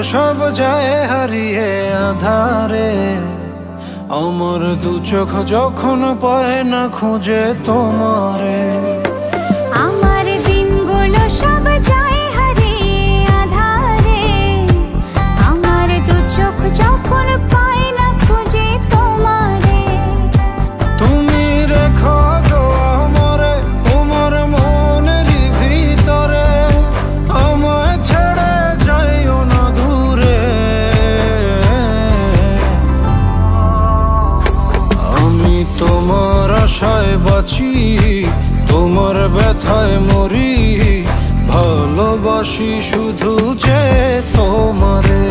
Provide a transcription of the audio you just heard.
সব যায় হারিয়ে আধারে। আমার দু চোখ যখন পায় না খুঁজে তোমারে। আমার দিনগুলো সব যায় হারিয়ে আধারে। আমার দু চোখ যখন পায় না খুঁজে তোমারে। তুমি রেখো গো আমারে তোমার মনেরই ভিতরে, আমায় ছেড়ে যাইও না দূরে। আমি তোমার আশায় বাঁচি, তোমার ব্যথায় মরি, ভালোবাসি শুধু যে তোমারে।